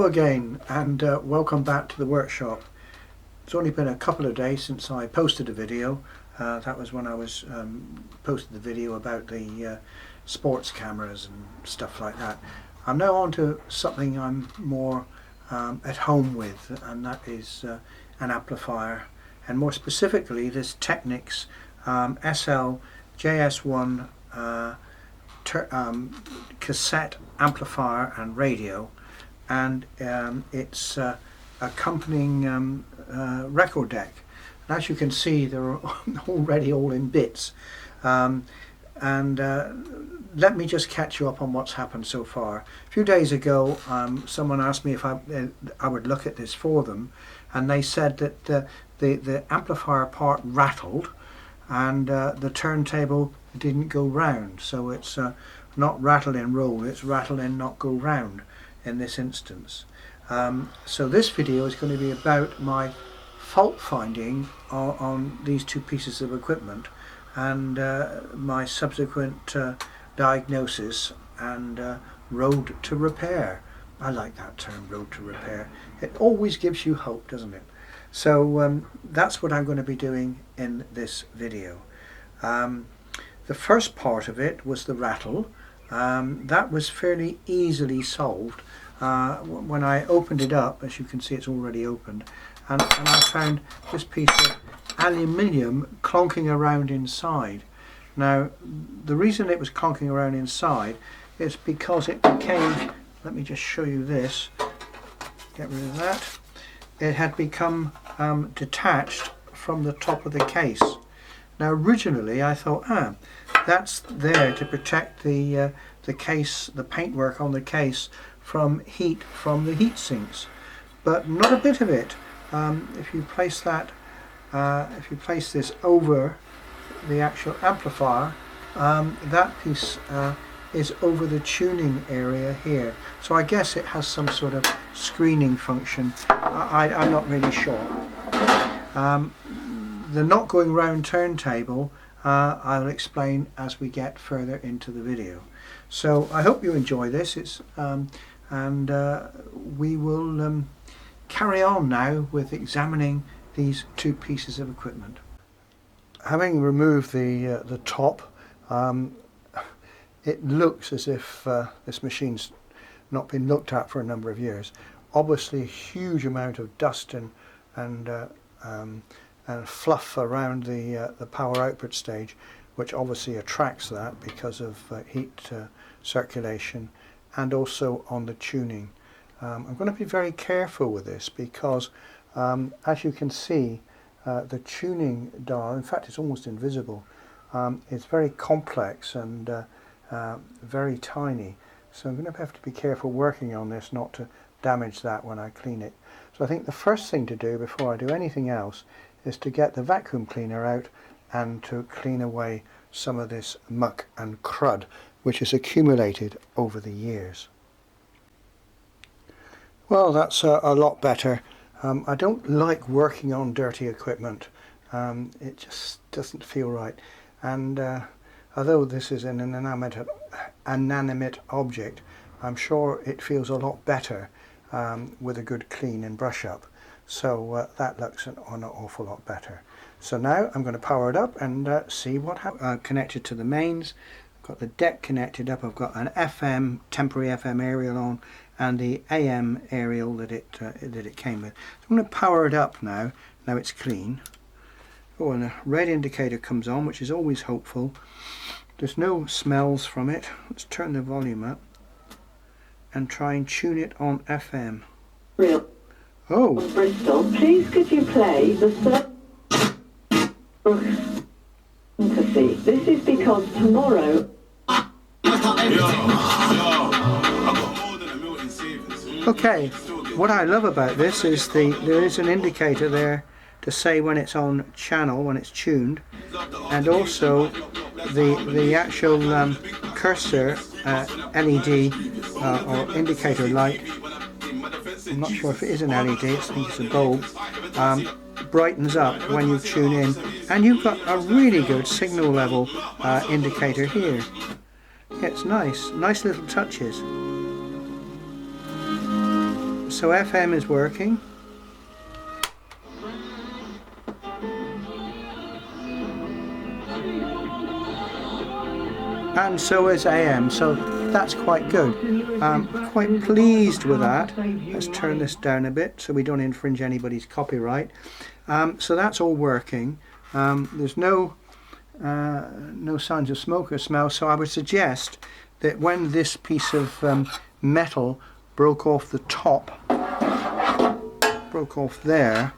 Hello again, and welcome back to the workshop. It's only been a couple of days since I posted a video. That was when I was posted the video about the sports cameras and stuff like that. I'm now on to something I'm more at home with, and that is an amplifier, and more specifically this Technics SL-JS1 cassette amplifier and radio, and its accompanying record deck. And as you can see, they're already all in bits, let me just catch you up on what's happened so far. A few days ago, someone asked me if I would look at this for them, and they said that the amplifier part rattled and the turntable didn't go round. So it's not rattle and roll, it's rattle and not go round in this instance. So this video is going to be about my fault finding on these two pieces of equipment, and my subsequent diagnosis and road to repair. I like that term, road to repair. It always gives you hope, doesn't it? So that's what I'm going to be doing in this video. The first part of it was the rattle. That was fairly easily solved. When I opened it up, as you can see, it's already opened, and I found this piece of aluminium clonking around inside. Now, the reason it was clonking around inside is because it became, let me just show you this, get rid of that, it had become detached from the top of the case. Now originally I thought, that's there to protect the case, the paintwork on the case, from heat from the heat sinks, but not a bit of it. If you place that, if you place this over the actual amplifier, that piece is over the tuning area here. So I guess it has some sort of screening function. I'm not really sure. The not going round turntable I'll explain as we get further into the video. So I hope you enjoy this. It's we will carry on now with examining these two pieces of equipment. Having removed the top, it looks as if this machine's not been looked at for a number of years. Obviously a huge amount of dust and fluff around the power output stage, which obviously attracts that because of heat circulation, and also on the tuning. I'm going to be very careful with this because as you can see, the tuning dial, in fact it's almost invisible, it's very complex and very tiny, so I'm going to have to be careful working on this not to damage that when I clean it. So I think the first thing to do before I do anything else is to get the vacuum cleaner out and to clean away some of this muck and crud which has accumulated over the years. Well, that's a lot better. I don't like working on dirty equipment. It just doesn't feel right, and although this is an inanimate object, I'm sure it feels a lot better with a good clean and brush up. So that looks an awful lot better. So now I'm going to power it up and see what happens. Connected to the mains, I've got the deck connected up, I've got an FM, temporary FM aerial on, and the AM aerial that it came with. So I'm going to power it up now. Now it's clean. Oh, and a red indicator comes on, which is always hopeful. There's no smells from it. Let's turn the volume up and try and tune it on FM. Real. Oh. Bristol, please could you play the fantasy? This is because tomorrow. Okay, what I love about this is there is an indicator there to say when it's on channel, when it's tuned, and also the actual cursor LED or indicator light. I'm not sure if it is an LED, I think it's a bulb, brightens up when you tune in, and you've got a really good signal level indicator here. Yeah, it's nice little touches. so FM is working. And so is AM, so that's quite good. I'm quite pleased with that. Let's turn this down a bit so we don't infringe anybody's copyright. So that's all working. There's no signs of smoke or smell, so I would suggest that when this piece of metal broke off the top, broke off there,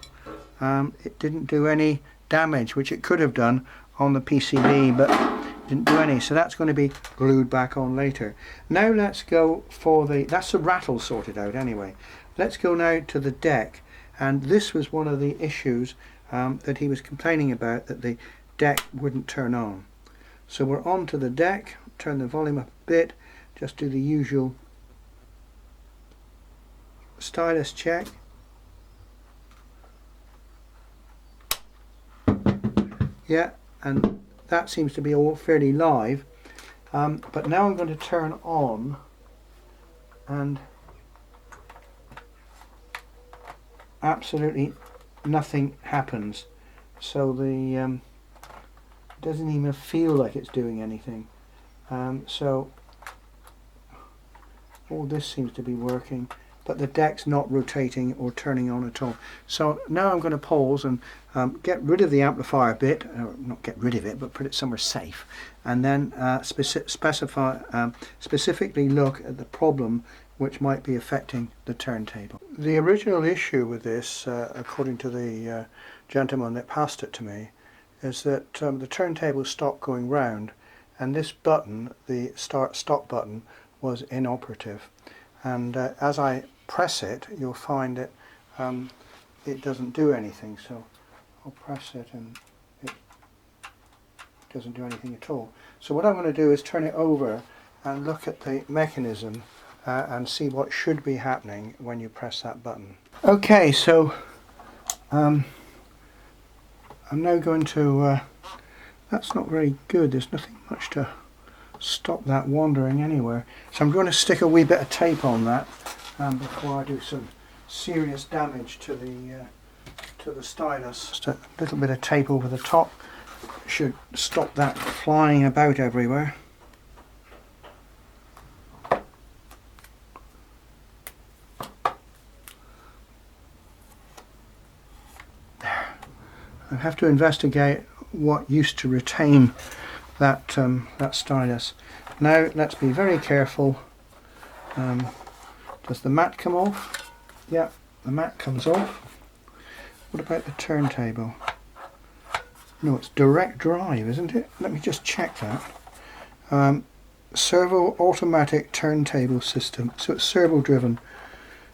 it didn't do any damage, which it could have done on the PCB, but didn't do any, so that's going to be glued back on later. Now let's go for that's the rattle sorted out anyway. Let's go now to the deck, and this was one of the issues that he was complaining about, that the deck wouldn't turn on. So we're on to the deck, turn the volume up a bit, just do the usual stylus check. Yeah, and that seems to be all fairly live, but now I'm going to turn on, and absolutely nothing happens. So the doesn't even feel like it's doing anything. So all this seems to be working, but the deck's not rotating or turning on at all. So now I'm going to pause and get rid of the amplifier bit, or not get rid of it, but put it somewhere safe, and then specifically look at the problem which might be affecting the turntable. The original issue with this, according to the gentleman that passed it to me, is that the turntable stopped going round, and this button, the start-stop button, was inoperative. And as I press it, you'll find that it doesn't do anything. So I'll press it and it doesn't do anything at all. So what I'm going to do is turn it over and look at the mechanism and see what should be happening when you press that button. Okay, so I'm now going to, that's not very good, there's nothing much to stop that wandering anywhere. So I'm going to stick a wee bit of tape on that before I do some serious damage to the stylus. Just a little bit of tape over the top should stop that flying about everywhere. I have to investigate what used to retain that that stylus. Now let's be very careful. Does the mat come off? Yeah, the mat comes off. What about the turntable? No, it's direct drive, isn't it? Let me just check that. Servo automatic turntable system, so it's servo driven,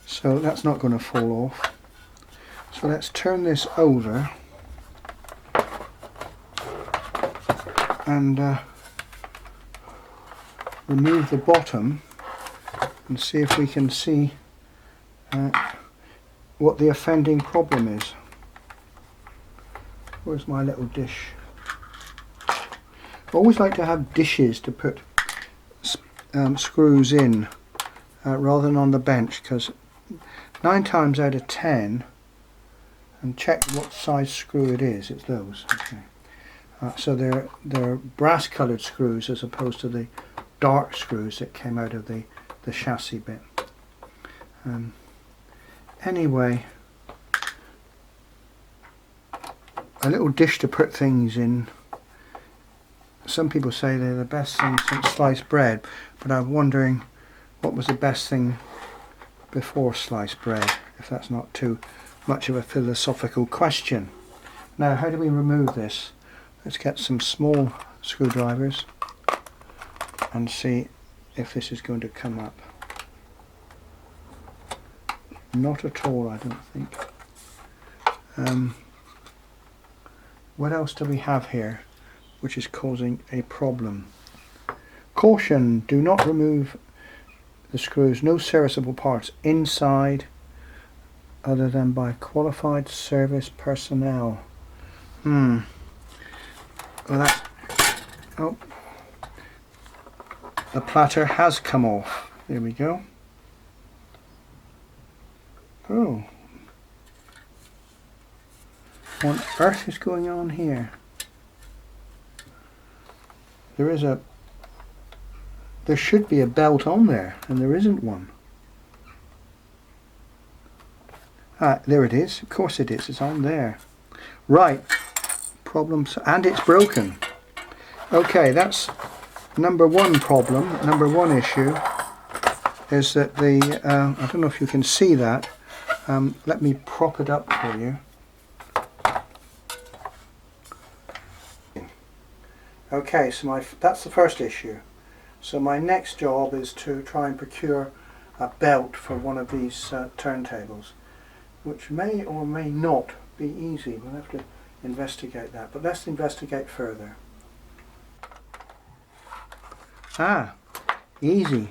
so that's not going to fall off. So let's turn this over and remove the bottom and see if we can see what the offending problem is. Where's my little dish? I always like to have dishes to put screws in rather than on the bench, because 9 times out of 10, and check what size screw it is, it's those. Okay. So they're brass coloured screws as opposed to the dark screws that came out of the chassis bit. Anyway, a little dish to put things in. Some people say they're the best thing since sliced bread, but I'm wondering what was the best thing before sliced bread, if that's not too much of a philosophical question. Now, how do we remove this? Let's get some small screwdrivers and see if this is going to come up. Not at all, I don't think. What else do we have here which is causing a problem? Caution, do not remove the screws, no serviceable parts inside other than by qualified service personnel. Well, that's, oh, the platter has come off. There we go. Oh. What on earth is going on here? There should be a belt on there, and there isn't one. Ah, there it is. Of course it is. It's on there. Right. Problems, and it's broken. Okay, that's number one problem. Number one issue is that the I don't know if you can see that. Let me prop it up for you. Okay, so that's the first issue. So my next job is to try and procure a belt for one of these turntables, which may or may not be easy. We'll have to investigate that, but let's investigate further. Ah, easy.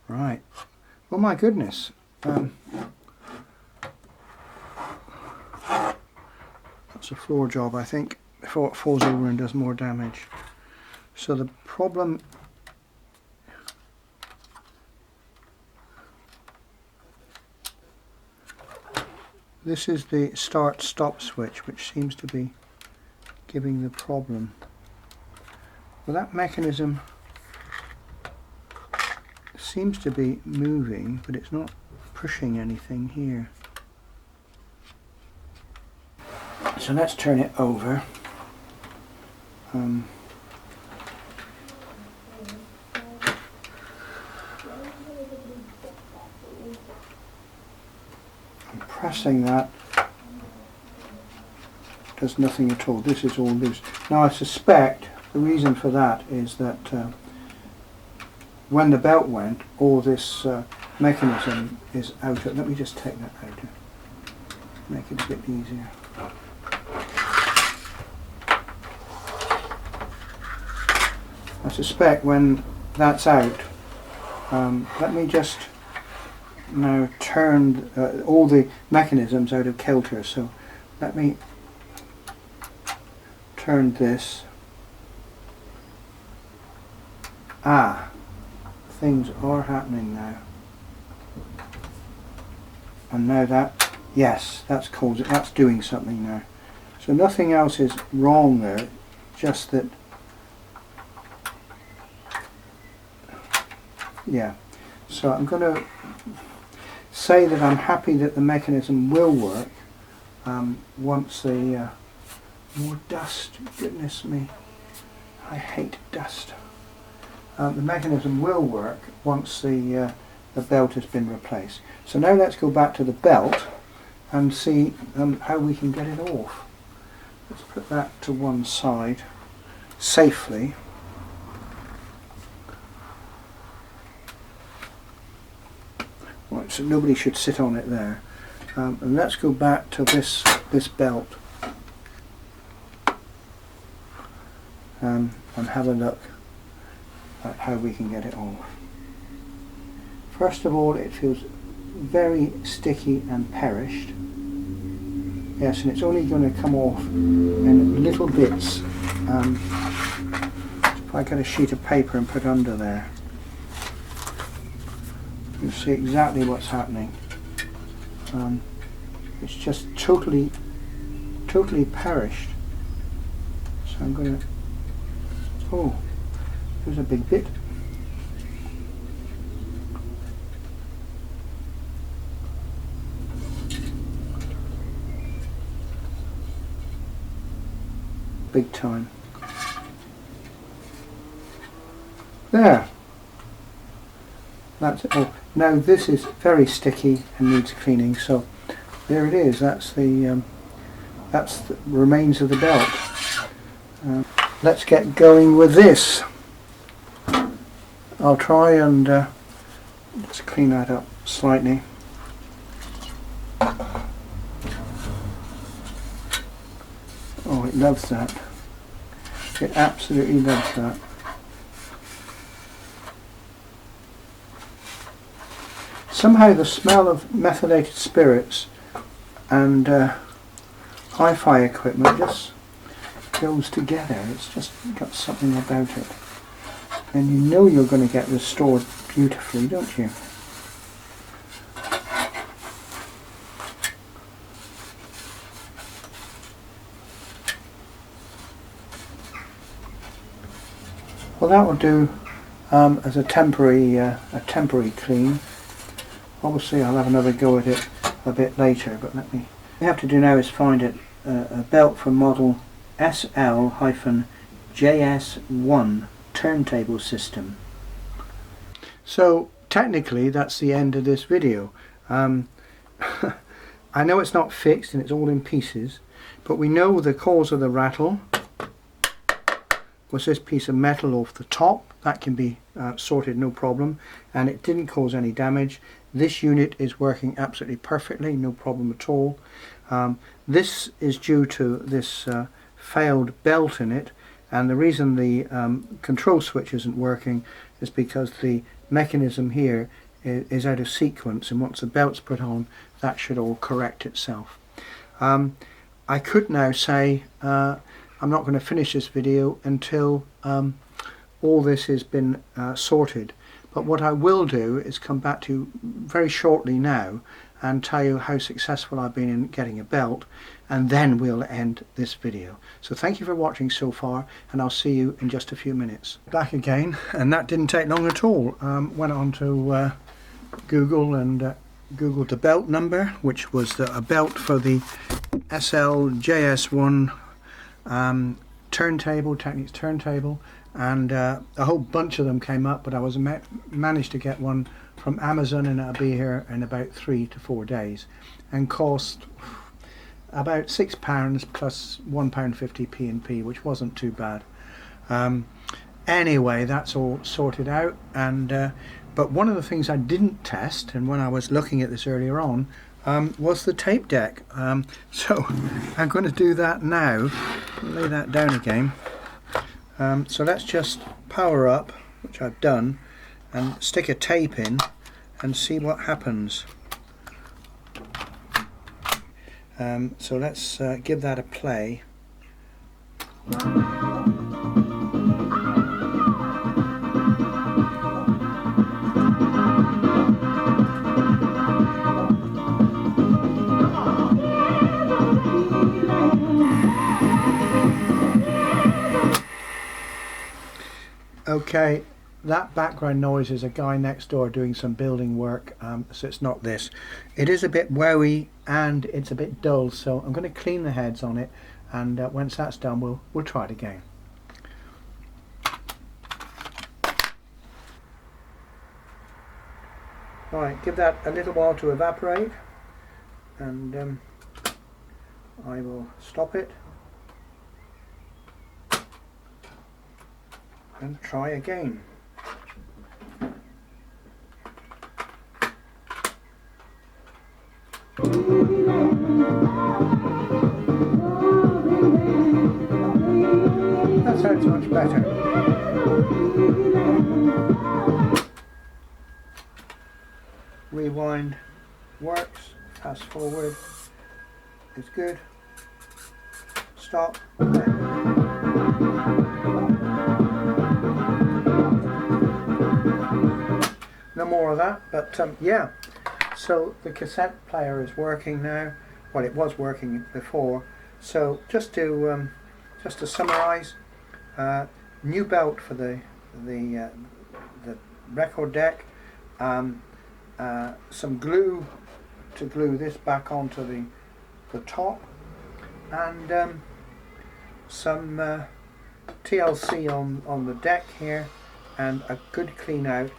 Right. Oh my goodness. That's a floor job, I think, before it falls over and does more damage. So the problem this is the start-stop switch, which seems to be giving the problem. Well, that mechanism seems to be moving, but it's not pushing anything here. So let's turn it over. I'm pressing that. Does nothing at all. This is all loose. Now I suspect the reason for that is that when the belt went, all this mechanism is out. Let me just take that out to make it a bit easier. I suspect when that's out, let me just now turn all the mechanisms out of kilter. So let me turn this. Ah, things are happening now. And now that, yes, that's doing something now. So nothing else is wrong there, just that, yeah. So I'm going to say that I'm happy that the mechanism will work once the more dust, goodness me, I hate dust. The mechanism will work once the belt has been replaced. So now let's go back to the belt and see how we can get it off. Let's put that to one side safely. Right, so nobody should sit on it there. And let's go back to this belt and have a look at how we can get it off. First of all, it feels very sticky and perished. Yes, and it's only going to come off in little bits. If I get a sheet of paper and put under there, you'll see exactly what's happening. It's just totally perished. So I'm going to, oh, there's a big bit. Big time. There. That's it. Oh, now this is very sticky and needs cleaning. So there it is. That's the remains of the belt. Let's get going with this. I'll try and let's clean that up slightly. Oh, it loves that. It absolutely loves that. Somehow the smell of methylated spirits and hi-fi equipment just goes together. It's just got something about it. And you know you're going to get restored beautifully, don't you? Well, that will do as a temporary clean. Obviously I'll have another go at it a bit later, but what we have to do now is find a belt from model SL-JS1 Turntable system. So technically that's the end of this video. I know it's not fixed and it's all in pieces, but we know the cause of the rattle was this piece of metal off the top. That can be sorted, no problem, and it didn't cause any damage. This unit is working absolutely perfectly, no problem at all. This is due to this failed belt in it, and the reason the control switch isn't working is because the mechanism here is out of sequence, and once the belt's put on, that should all correct itself. I could now say I'm not going to finish this video until all this has been sorted, but what I will do is come back to you very shortly now and tell you how successful I've been in getting a belt, and then we'll end this video. So thank you for watching so far, and I'll see you in just a few minutes. Back again, and that didn't take long at all. Went on to Google and Googled the belt number, which was a belt for the SL-JS1 turntable, Technics turntable, and a whole bunch of them came up, but I was managed to get one from Amazon, and it'll be here in about 3 to 4 days, and cost about £6 plus £1.50 P&P, which wasn't too bad. Anyway, that's all sorted out, and but one of the things I didn't test, and when I was looking at this earlier on, was the tape deck. So I'm going to do that now. Lay that down again. So let's just power up, which I've done, and stick a tape in and see what happens. So let's give that a play. Okay, that background noise is a guy next door doing some building work, so it's not this. It is a bit wowy and it's a bit dull, so I'm going to clean the heads on it, and once that's done we'll try it again. Alright, give that a little while to evaporate, and I will stop it and try again. That sounds much better. Rewind works, fast forward is good, stop. No more of that, but yeah, so the cassette player is working now. Well, it was working before. So just to summarize, new belt for the record deck, some glue to glue this back onto the top, and some TLC on the deck here, and a good clean out,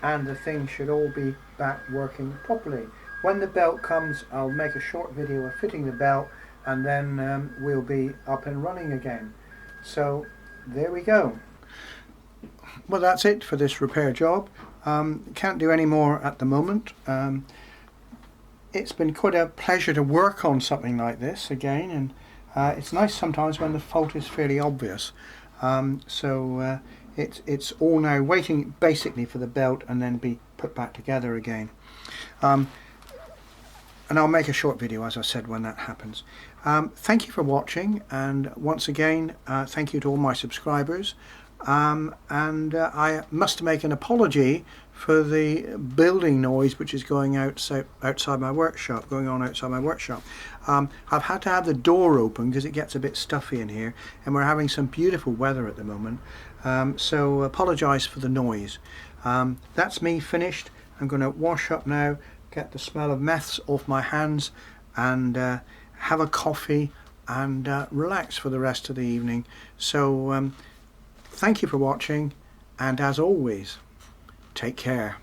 and the thing should all be back working properly. When the belt comes, I'll make a short video of fitting the belt, and then we'll be up and running again. So there we go. Well, that's it for this repair job. Can't do any more at the moment. It's been quite a pleasure to work on something like this again, and it's nice sometimes when the fault is fairly obvious. It's all now waiting basically for the belt and then be put back together again. And I'll make a short video, as I said, when that happens. Thank you for watching, and once again thank you to all my subscribers, and I must make an apology for the building noise which is going outside my workshop, I've had to have the door open because it gets a bit stuffy in here, and we're having some beautiful weather at the moment. So apologise for the noise. That's me finished. I'm going to wash up now, get the smell of meths off my hands, and have a coffee and relax for the rest of the evening. So thank you for watching, and as always, take care.